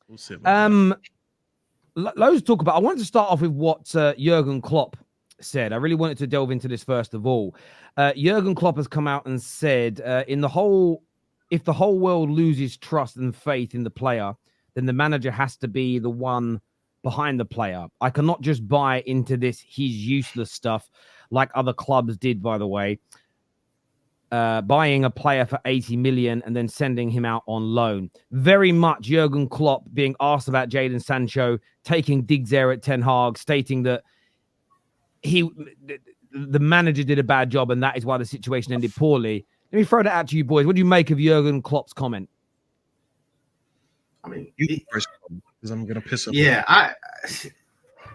We'll see about that. Loads to talk about. I wanted to start off with what Jurgen Klopp said. I really wanted to delve into this first of all. Jurgen Klopp has come out and said, if the whole world loses trust and faith in the player, then the manager has to be the one behind the player. I cannot just buy into this he's useless stuff like other clubs did, by the way. Buying a player for 80 million and then sending him out on loan. Very much Jurgen Klopp being asked about Jadon Sancho, taking digs there at Ten Hag, stating that the manager did a bad job and that is why the situation ended poorly. Let me throw that out to you boys. What do you make of Jurgen Klopp's comment? I mean, first, because I'm gonna piss off. Yeah,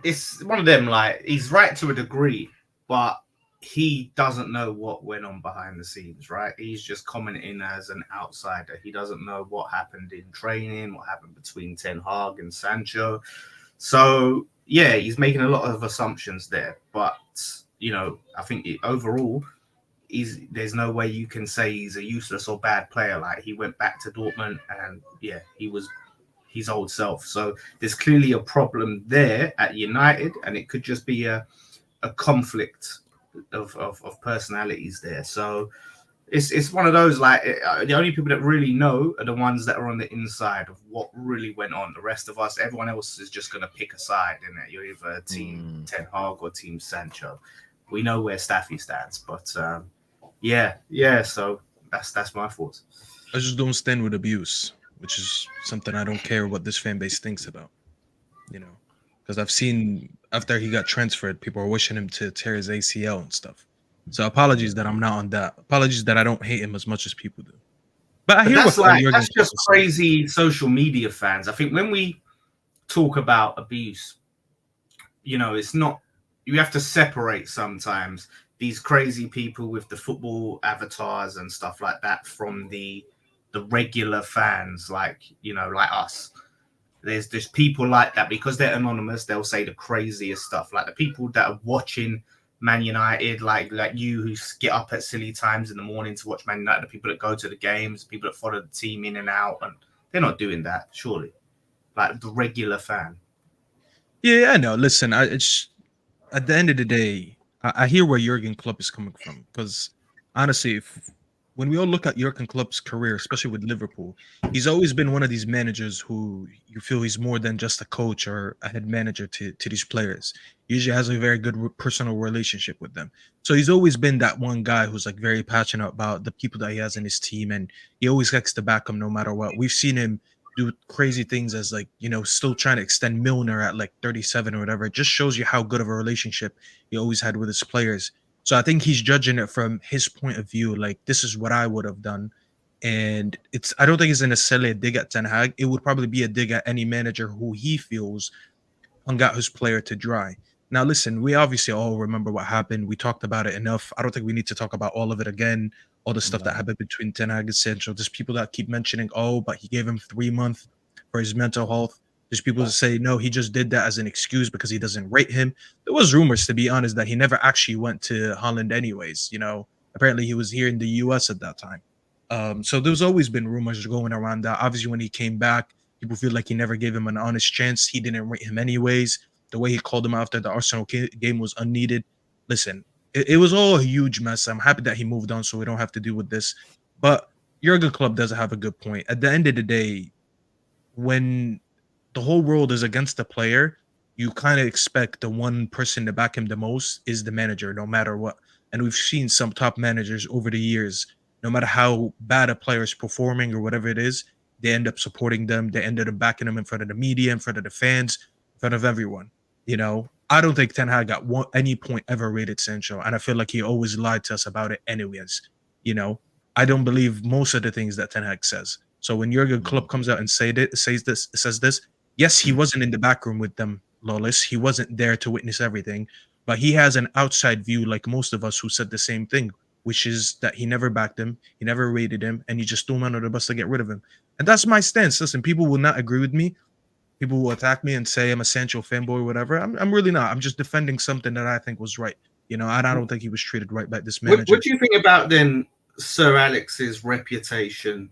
it's one of them. Like, he's right to a degree, but he doesn't know what went on behind the scenes, right? He's just commenting as an outsider. He doesn't know what happened in training, what happened between Ten Hag and Sancho. So yeah, he's making a lot of assumptions there. But I think overall, there's no way you can say he's a useless or bad player. Like, he went back to Dortmund and yeah, he was his old self. So there's clearly a problem there at United, and it could just be a conflict of personalities there. So it's one of those, like, the only people that really know are the ones that are on the inside of what really went on. The rest of us, everyone else is just going to pick a side, and you're either team Ten Hag or team Sancho. We know where Staffy stands, but yeah. So that's my thoughts. I just don't stand with abuse, which is something I don't care what this fan base thinks about. Because I've seen after he got transferred, people are wishing him to tear his ACL and stuff. So apologies that I'm not on that. Apologies that I don't hate him as much as people do. But I hear that's just crazy social media fans. I think when we talk about abuse, it's not. You have to separate sometimes these crazy people with the football avatars and stuff like that from the regular fans, like us. There's people like that, because they're anonymous. They'll say the craziest stuff. Like the people that are watching Man United, like you, who get up at silly times in the morning to watch Man United, the people that go to the games, people that follow the team in and out, and they're not doing that, surely. Like the regular fan. Yeah, I know. Listen, it's at the end of the day, I hear where Jurgen Klopp is coming from, because honestly, when we all look at Jurgen Klopp's career, especially with Liverpool, he's always been one of these managers who you feel he's more than just a coach or a head manager to these players. He usually has a very good personal relationship with them. So he's always been that one guy who's like very passionate about the people that he has in his team, and he always likes to back them no matter what. We've seen him do crazy things as still trying to extend Milner at like 37 or whatever. It just shows you how good of a relationship he always had with his players. So I think he's judging it from his point of view, like, this is what I would have done. And I don't think it's necessarily a dig at Ten Hag. It would probably be a dig at any manager who he feels hung out his player to dry. Now, listen, we obviously all remember what happened. We talked about it enough. I don't think we need to talk about all of it again, all the stuff that happened between Ten Hag and Sancho. There's people that keep mentioning, but he gave him 3 months for his mental health. There's people that say, no, he just did that as an excuse because he doesn't rate him. There was rumors, to be honest, that he never actually went to Holland anyways. Apparently he was here in the US at that time. So there's always been rumors going around that. Obviously, when he came back, people feel like he never gave him an honest chance. He didn't rate him anyways. The way he called him after the Arsenal game was unneeded. Listen, it was all a huge mess. I'm happy that he moved on so we don't have to deal with this. But Jurgen Klopp does have a good point. At the end of the day, when the whole world is against the player, you kind of expect the one person to back him the most is the manager, no matter what. And we've seen some top managers over the years, no matter how bad a player is performing or whatever it is, they end up supporting them. They ended up backing them in front of the media, in front of the fans, in front of everyone. I don't think Ten Hag at any point ever rated Sancho, and I feel like he always lied to us about it anyways. I don't believe most of the things that Ten Hag says. So when Jurgen Klopp comes out and says this, yes, he wasn't in the back room with them, Lawless. He wasn't there to witness everything, but he has an outside view, like most of us, who said the same thing, which is that he never backed him, he never rated him, and he just threw him under the bus to get rid of him. And that's my stance. Listen, people will not agree with me. People will attack me and say I'm a Sancho fanboy or whatever. I'm really not. I'm just defending something that I think was right. I don't think he was treated right by this manager. What do you think about then Sir Alex's reputation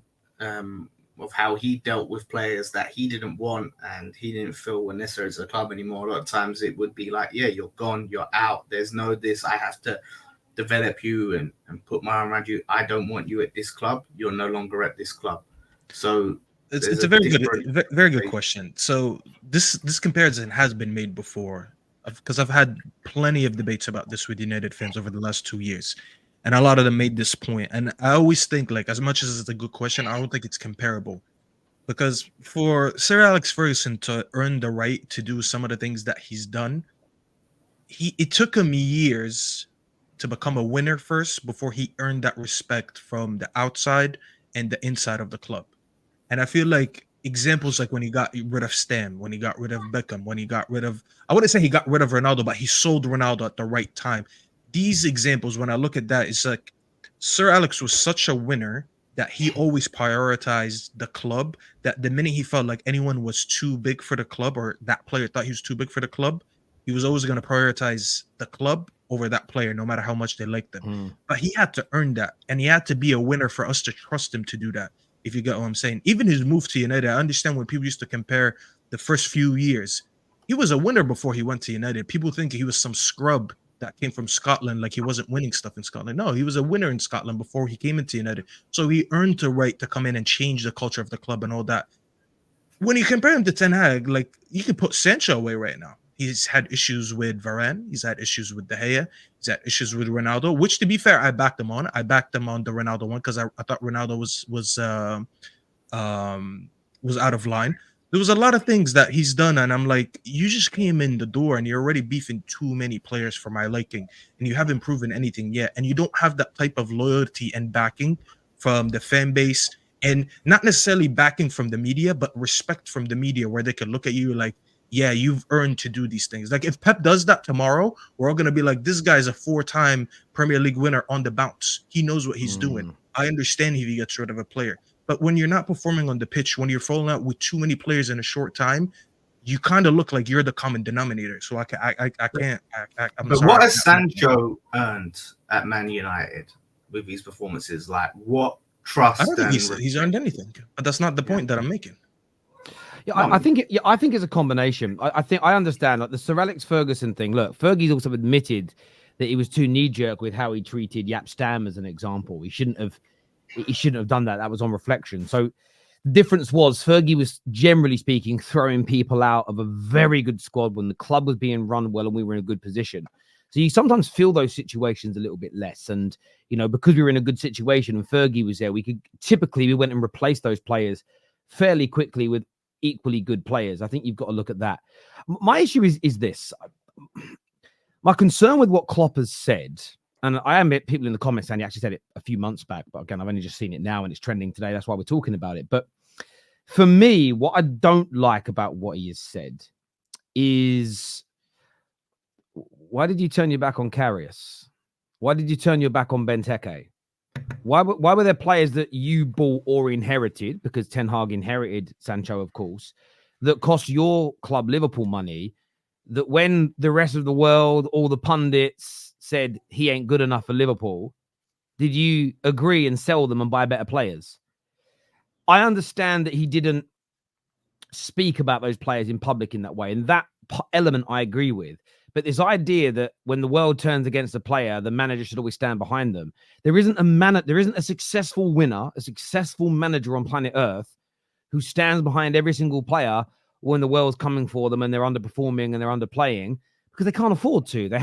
of how he dealt with players that he didn't want and he didn't feel were necessary as a club anymore. A lot of times it would be like, yeah, you're gone, you're out. There's no this. I have to develop you and put my arm around you. I don't want you at this club. You're no longer at this club. So It's a very good question. So this comparison has been made before, because I've had plenty of debates about this with United fans over the last 2 years, and a lot of them made this point. And I always think, like, as much as it's a good question, I don't think it's comparable, because for Sir Alex Ferguson to earn the right to do some of the things that he's done, it took him years to become a winner first before he earned that respect from the outside and the inside of the club. And I feel like examples like when he got rid of Stam, when he got rid of Beckham, when he got rid of, I wouldn't say he got rid of Ronaldo, but he sold Ronaldo at the right time. These examples, when I look at that, it's like Sir Alex was such a winner that he always prioritized the club, that the minute he felt like anyone was too big for the club, or that player thought he was too big for the club, he was always going to prioritize the club over that player, no matter how much they liked them. But he had to earn that, and he had to be a winner for us to trust him to do that, if you get what I'm saying. Even his move to United, I understand when people used to compare the first few years. He was a winner before he went to United. People think he was some scrub that came from Scotland, like he wasn't winning stuff in Scotland. No, he was a winner in Scotland before he came into United. So he earned the right to come in and change the culture of the club and all that. When you compare him to Ten Hag, like, you can put Sancho away right now. He's had issues with Varane. He's had issues with De Gea. He's had issues with Ronaldo, which, to be fair, I backed him on. I backed him on the Ronaldo one because I thought Ronaldo was out of line. There was a lot of things that he's done, and I'm like, you just came in the door and you're already beefing too many players for my liking, and you haven't proven anything yet, and you don't have that type of loyalty and backing from the fan base, and not necessarily backing from the media, but respect from the media, where they can look at you like, yeah, you've earned to do these things. Like, if Pep does that tomorrow, we're all going to be like, this guy's a 4-time Premier League winner on the bounce. He knows what he's doing. I understand if he gets rid of a player. But when you're not performing on the pitch, when you're falling out with too many players in a short time, you kind of look like you're the common denominator. So I'm but sorry. What has Sancho earned at Man United with his performances? Like, what trust? I don't think he's earned anything. But that's not the point that I'm making. Yeah, I think it's a combination. I think I understand, like, the Sir Alex Ferguson thing. Look, Fergie's also admitted that he was too knee-jerk with how he treated Jaap Stam as an example. He shouldn't have done that. That was on reflection. So the difference was Fergie was, generally speaking, throwing people out of a very good squad when the club was being run well and we were in a good position. So you sometimes feel those situations a little bit less. And, you know, because we were in a good situation and Fergie was there, we went and replaced those players fairly quickly with equally good players. I think you've got to look at that. My issue is this. My concern with what Klopp has said, and I admit people in the comments saying he actually said it a few months back, but again, I've only just seen it now and it's trending today. That's why we're talking about it. But for me, what I don't like about what he has said is, why did you turn your back on Karius? Why did you turn your back on Benteke? Why were there players that you bought or inherited, because Ten Hag inherited Sancho, of course, that cost your club Liverpool money, that when the rest of the world, all the pundits said he ain't good enough for Liverpool, did you agree and sell them and buy better players? I understand that he didn't speak about those players in public in that way, and that element I agree with. But this idea that when the world turns against a player, the manager should always stand behind them. There isn't a successful winner, a successful manager on planet Earth who stands behind every single player when the world's coming for them and they're underperforming and they're underplaying, because they can't afford to. They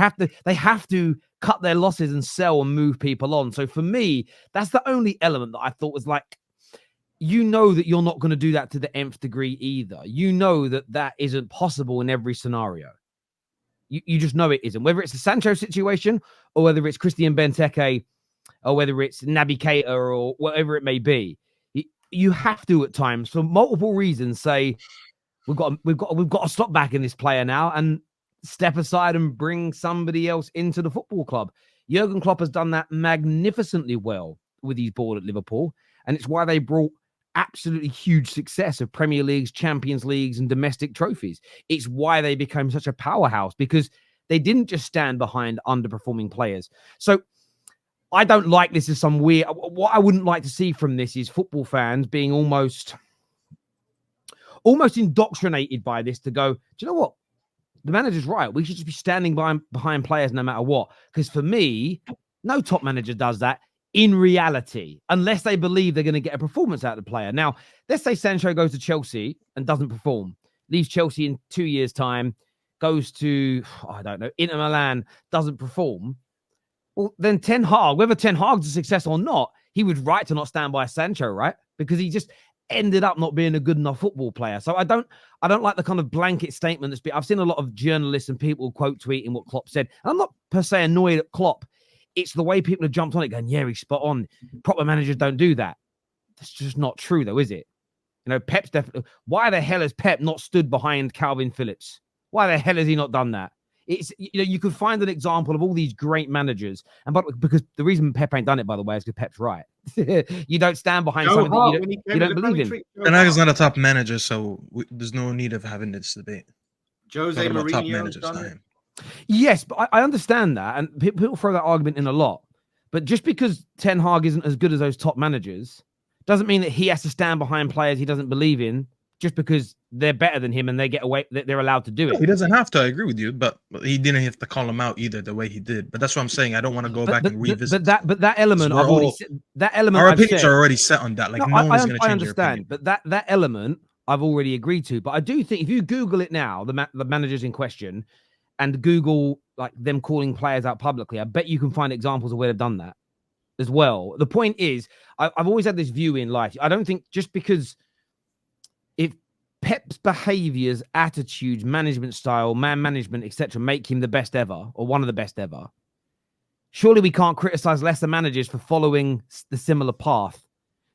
have to cut their losses and sell and move people on. So for me, that's the only element that I thought was like, you know that you're not going to do that to the nth degree either. You know that isn't possible in every scenario. You just know it isn't. Whether it's the Sancho situation or whether it's Christian Benteke or whether it's Naby Keita or whatever it may be, you have to at times, for multiple reasons, say we've got to stop backing this player now and step aside and bring somebody else into the football club. Jurgen Klopp has done that magnificently well with his board at Liverpool, and it's why they brought absolutely huge success of Premier Leagues, Champions Leagues, and domestic trophies. It's why they became such a powerhouse, because they didn't just stand behind underperforming players. So I don't like this as some weird. What I wouldn't like to see from this is football fans being almost indoctrinated by this to go, do you know what? The manager's right. We should just be standing behind players no matter what. Because for me, no top manager does that in reality, unless they believe they're going to get a performance out of the player. Now, let's say Sancho goes to Chelsea and doesn't perform, leaves Chelsea in 2 years' time, goes to, I don't know, Inter Milan, doesn't perform. Well, then Ten Hag, whether Ten Hag's a success or not, he was right to not stand by Sancho, right? Because he just ended up not being a good enough football player. So I don't like the kind of blanket statement that's been. I've seen a lot of journalists and people quote tweeting what Klopp said. And I'm not per se annoyed at Klopp. It's the way people have jumped on it going, yeah, he's spot on. Proper managers don't do that. That's just not true, though, is it? You know, Pep's definitely. Why the hell has Pep not stood behind Calvin Phillips? Why the hell has he not done that? It's, you know, you could find an example of all these great managers, and because the reason Pep ain't done it, by the way, is because Pep's right. You don't stand behind something that you don't believe in. And is not a top manager, so there's no need of having this debate. Jose Mourinho's done it. Yes, but I understand that, and people throw that argument in a lot. But just because Ten Hag isn't as good as those top managers doesn't mean that he has to stand behind players he doesn't believe in just because they're better than him and they get away, they're allowed to do it. He doesn't have to. I agree with you, but he didn't have to call him out either the way he did. But that's what I'm saying. I don't want to go back and revisit. But that element, I've already said, that element, our opinions are already set on that. Like no one's going to change. I understand, but that element I've already agreed to. But I do think if you Google it now, the managers in question, and Google like them calling players out publicly, I bet you can find examples of where they've done that as well. The point is, I've always had this view in life. I don't think just because if Pep's behaviors, attitudes, management style, man management, etc., make him the best ever or one of the best ever, surely we can't criticize lesser managers for following the similar path.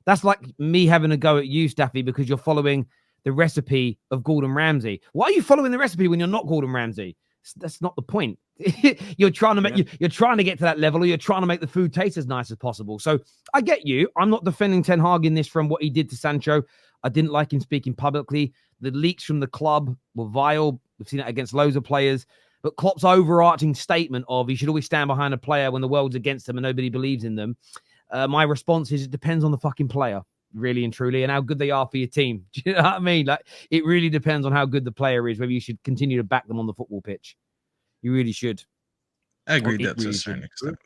That's like me having a go at you, Staffy, because you're following the recipe of Gordon Ramsay. Why are you following the recipe when you're not Gordon Ramsay? That's not the point. You're trying to make you're trying to get to that level, or you're trying to make the food taste as nice as possible. So I get you. I'm not defending Ten Hag in this from what he did to Sancho. I didn't like him speaking publicly. The leaks from the club were vile. We've seen it against loads of players. But Klopp's overarching statement of he should always stand behind a player when the world's against them and nobody believes in them. My response is it depends on the fucking player, really and truly, and how good they are for your team. Do you know what I mean? Like, it really depends on how good the player is, whether you should continue to back them on the football pitch. You really should. I agree that to a certain extent.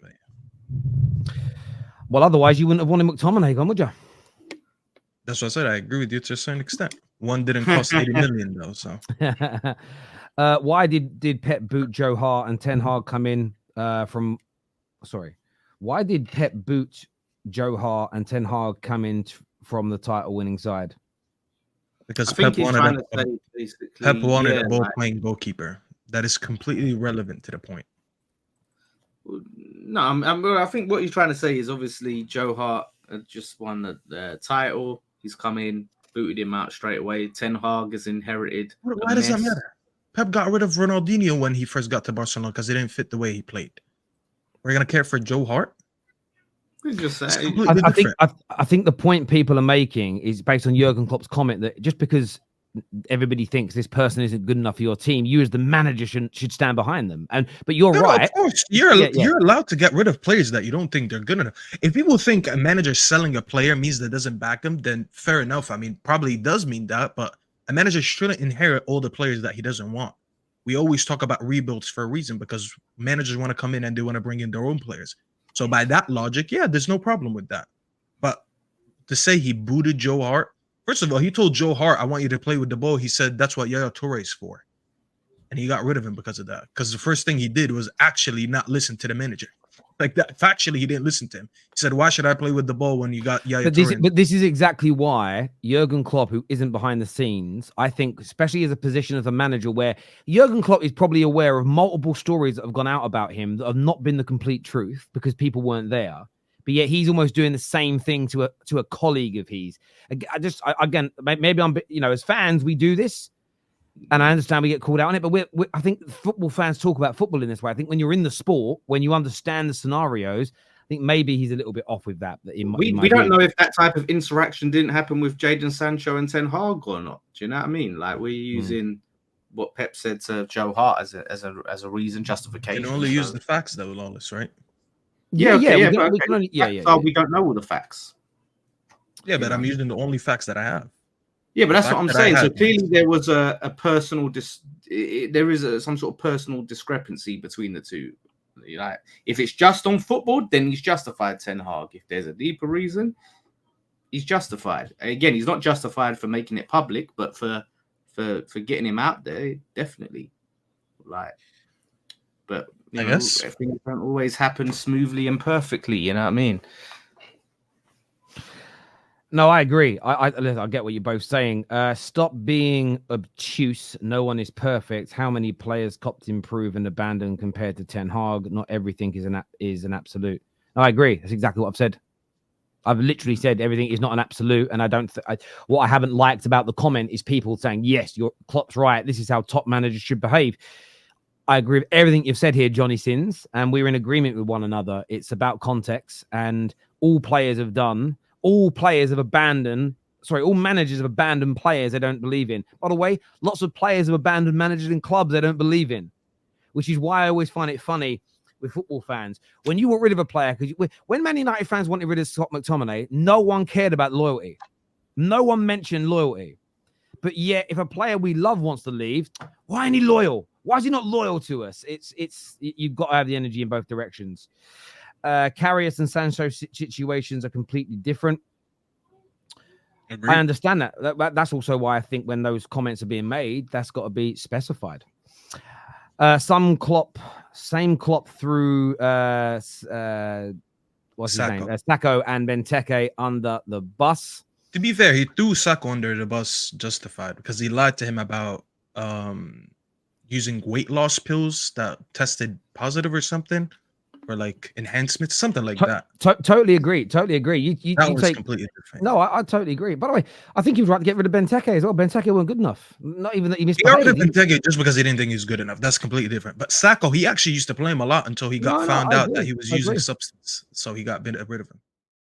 Well, otherwise you wouldn't have wanted McTominay gone, would you? That's what I said. I agree with you to a certain extent. One didn't cost 80 million though, so. Why did Pep boot Joe Hart and Ten Hag come in from? Sorry, why did Pep boot Joe Hart and Ten Hag come in from the title-winning side? Because Pep wanted a ball-playing goalkeeper. That is completely irrelevant to the point. No, I think what he's trying to say is obviously Joe Hart just won the title. He's come in, booted him out straight away. Ten Hag has inherited. Why does that matter? Pep got rid of Ronaldinho when he first got to Barcelona because he didn't fit the way he played. We're gonna care for Joe Hart? I think the point people are making is based on Jurgen Klopp's comment that just because everybody thinks this person isn't good enough for your team, you as the manager should stand behind them. But you're right. Of course, you're allowed to get rid of players that you don't think they're good enough. If people think a manager selling a player means that doesn't back him, then fair enough. I mean, probably does mean that, but a manager shouldn't inherit all the players that he doesn't want. We always talk about rebuilds for a reason because managers want to come in and they want to bring in their own players. So by that logic, yeah, there's no problem with that. But to say he booted Joe Hart, first of all, he told Joe Hart, I want you to play with the ball. He said, that's what Yaya Toure is for. And he got rid of him because of that. Because the first thing he did was actually not listen to the manager. Like that, factually, he didn't listen to him. He said, why should I play with the ball when you got Yaya Toure? But this is exactly why Jurgen Klopp, who isn't behind the scenes, I think, especially as a position as a manager where Jurgen Klopp is probably aware of multiple stories that have gone out about him that have not been the complete truth because people weren't there. But yet he's almost doing the same thing to a colleague of his. Again, maybe I'm, as fans, we do this. And I understand we get called out on it, but I think football fans talk about football in this way. I think when you're in the sport, when you understand the scenarios, I think maybe he's a little bit off with that. We don't know if that type of interaction didn't happen with Jadon Sancho and Ten Hag or not. Do you know what I mean? Like we're using what Pep said to Joe Hart as a reason, justification. You can only use the facts though, Lawless, right? Yeah, okay, we yeah, can, but we okay. can only, So we don't know all the facts. Yeah, but You I'm know? using the only facts that I have. Yeah, but The that's what fact I'm that I saying. So have clearly is there was a personal there is some sort of personal discrepancy between the two. Like, if it's just on football, then he's justified, Ten Hag. If there's a deeper reason, he's justified. Again, he's not justified for making it public, but for getting him out there, definitely. Like, but I guess. things don't always happen smoothly and perfectly. You know what I mean? No, I agree. I get what you're both saying. Stop being obtuse. No one is perfect. How many players copped, improve, and abandon compared to Ten Hag? Not everything is an absolute. No, I agree. That's exactly what I've said. I've literally said everything is not an absolute, and I don't. What I haven't liked about the comment is people saying, "Yes, your Klopp's right. This is how top managers should behave." I agree with everything you've said here, Johnny Sins, and we're in agreement with one another. It's about context, and all players have done. All players have abandoned. Sorry, all managers have abandoned players they don't believe in. By the way, lots of players have abandoned managers in clubs they don't believe in, which is why I always find it funny with football fans. When you got rid of a player, because when Man United fans wanted rid of Scott McTominay, no one cared about loyalty. No one mentioned loyalty. But yet, if a player we love wants to leave, why ain't he loyal? Why is he not loyal to us? You've got to have the energy in both directions. Karius and Sancho situations are completely different. Agreed. I understand that. That's also why I think when those comments are being made, that's got to be specified. Same Klopp through what's his name? Sacco and Benteke under the bus. To be fair, he threw Sacco under the bus justified because he lied to him about using weight loss pills that tested positive or something, or like enhancements, something like that. Totally agree. You was take completely different. No, I totally agree. By the way, I think he was right to get rid of Benteke as well. Benteke wasn't good enough. Not even that he missed. He got rid of Benteke just because he didn't think he was good enough. That's completely different. But Sacco, he actually used to play him a lot until he got found out that he was using substance, so he got rid of him.